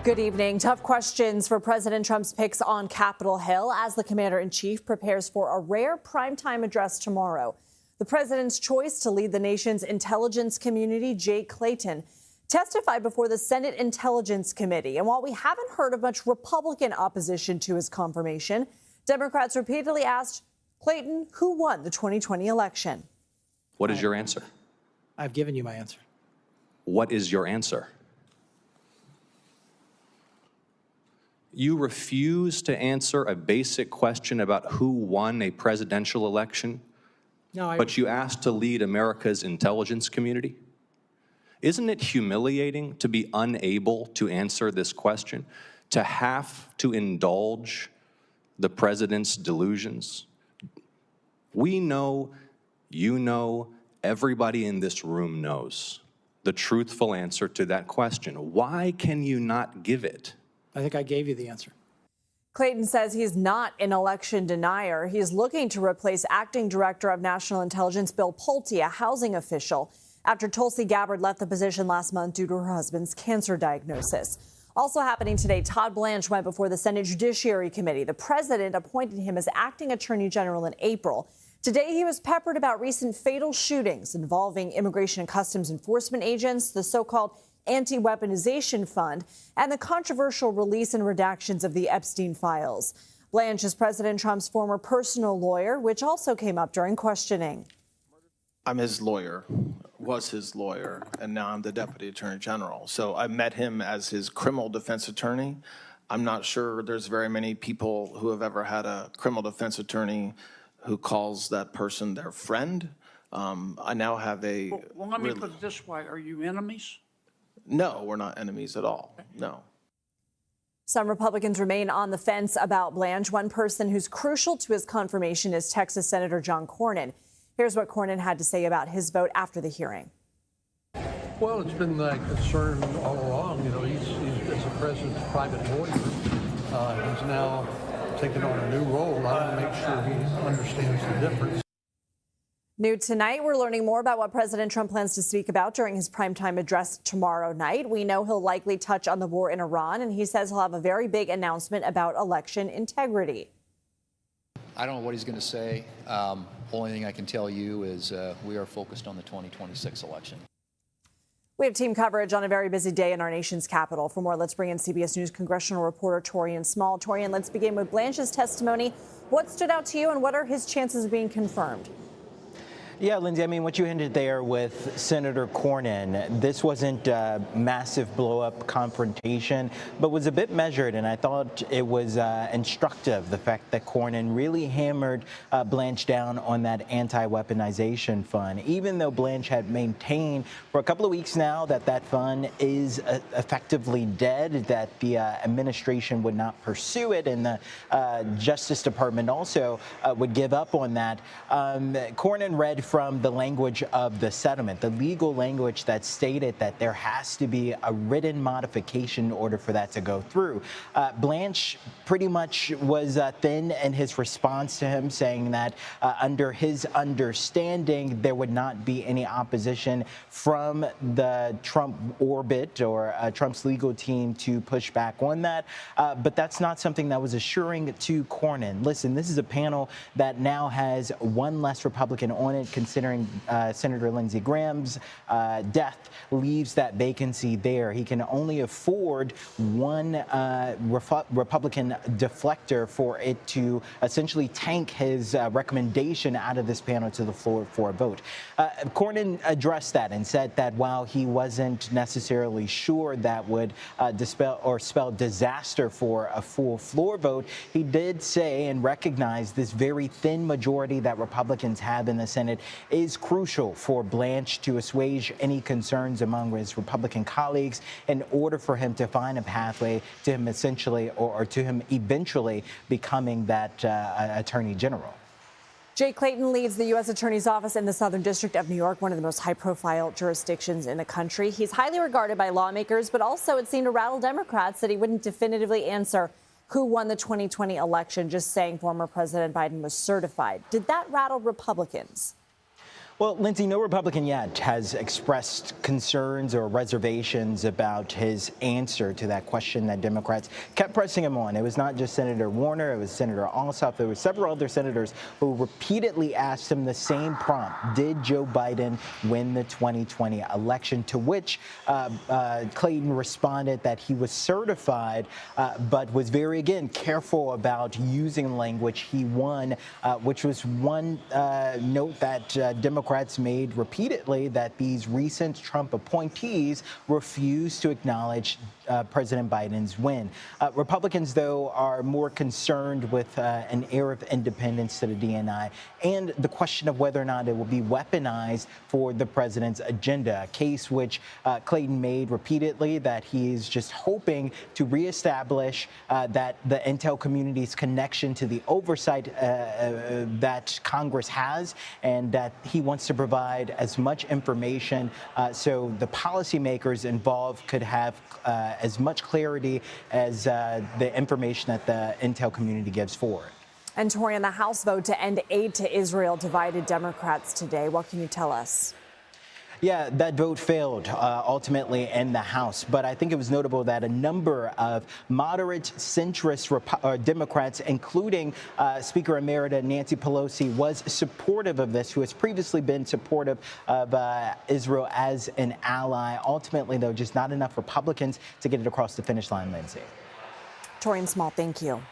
Good evening. Tough questions for President Trump's picks on Capitol Hill as the commander-in-chief prepares for a rare primetime address tomorrow. The president's choice to lead the nation's intelligence community, Jake Clayton, testified before the Senate Intelligence Committee. And while we haven't heard of much Republican opposition to his confirmation, Democrats repeatedly asked Clayton who won the 2020 election. What is your answer? I've given you my answer. What is your answer? You refuse to answer a basic question about who won a presidential election, but you asked to lead America's intelligence community? Isn't it humiliating to be unable to answer this question, to have to indulge the president's delusions? We know, you know, everybody in this room knows the truthful answer to that question. Why can you not give it? I think I gave you the answer. Clayton says he's not an election denier. He's looking to replace Acting Director of National Intelligence Bill Pulte, a housing official, after Tulsi Gabbard left the position last month due to her husband's cancer diagnosis. Also happening today, Todd Blanche went before the Senate Judiciary Committee. The president appointed him as acting attorney general in April. Today, he was peppered about recent fatal shootings involving Immigration and Customs Enforcement agents, the so-called Anti-Weaponization Fund, and the controversial release and redactions of the Epstein files. Blanche is President Trump's former personal lawyer, which also came up during questioning. I'm his lawyer, was his lawyer, and now I'm the Deputy Attorney General. So I met him as his criminal defense attorney. I'm not sure there's very many people who have ever had a criminal defense attorney who calls that person their friend. I now have a... Well, let me put it this way. Are you enemies? No, we're not enemies at all. No. Some Republicans remain on the fence about Blanche. One person who's crucial to his confirmation is Texas Senator John Cornyn. Here's what Cornyn had to say about his vote after the hearing. Well, it's been my concern all along. You know, he's as a president's private lawyer. He's now taking on a new role. I want to make sure he understands the difference. New tonight, we're learning more about what President Trump plans to speak about during his primetime address tomorrow night. We know he'll likely touch on the war in Iran, and he says he'll have a very big announcement about election integrity. I don't know what he's going to say. Only thing I can tell you is we are focused on the 2026 election. We have team coverage on a very busy day in our nation's capital. For more, let's bring in CBS News congressional reporter Taurean Small. Taurean, let's begin with Blanche's testimony. What stood out to you, and what are his chances of being confirmed? Yeah, Lindsay, I mean, what you hinted there with Senator Cornyn, this wasn't a massive blow-up confrontation, but was a bit measured, and I thought it was instructive, the fact that Cornyn really hammered Blanche down on that anti-weaponization fund, even though Blanche had maintained for a couple of weeks now that that fund is effectively dead, that the administration would not pursue it, and the Justice Department also would give up on that. Cornyn read from the language of the settlement, the legal language that stated that there has to be a written modification in order for that to go through. Blanche pretty much was thin in his response to him, saying that under his understanding, there would not be any opposition from the Trump orbit or Trump's legal team to push back on that. But that's not something that was assuring to Cornyn. Listen, this is a panel that now has one less Republican on it, considering Senator Lindsey Graham's death leaves that vacancy there. He can only afford one Republican deflector for it to essentially tank his recommendation out of this panel to the floor for a vote. Cornyn addressed that and said that while he wasn't necessarily sure that would dispel or spell disaster for a full floor vote, he did say and recognize this very thin majority that Republicans have in the Senate is crucial for Blanche to assuage any concerns among his Republican colleagues in order for him to find a pathway to him essentially or to him eventually becoming that Attorney General. Jake Clayton leads the U.S. Attorney's Office in the Southern District of New York, one of the most high-profile jurisdictions in the country. He's highly regarded by lawmakers, but also it seemed to rattle Democrats that he wouldn't definitively answer who won the 2020 election, just saying former President Biden was certified. Did that rattle Republicans? Well, Lindsay, no Republican yet has expressed concerns or reservations about his answer to that question that Democrats kept pressing him on. It was not just Senator Warner, it was Senator Ossoff. There were several other senators who repeatedly asked him the same prompt. Did Joe Biden win the 2020 election? To which Clayton responded that he was certified, but was very, again, careful about using language he won, which was one note that Democrats made repeatedly, that these recent Trump appointees refuse to acknowledge President Biden's win. Republicans, though, are more concerned with an air of independence to the DNI and the question of whether or not it will be weaponized for the president's agenda, a case which Clayton made repeatedly, that he's just hoping to reestablish that the intel community's connection to the oversight that Congress has, and that he wants to provide as much information so the policymakers involved could have as much clarity as the information that the intel community gives forward. And Taurean, the House vote to end aid to Israel divided Democrats today. What can you tell us? Yeah, that vote failed ultimately in the House. But I think it was notable that a number of moderate centrist Democrats, including Speaker Emerita Nancy Pelosi, was supportive of this, who has previously been supportive of Israel as an ally. Ultimately, though, just not enough Republicans to get it across the finish line, Lindsay. Taurean Small, thank you.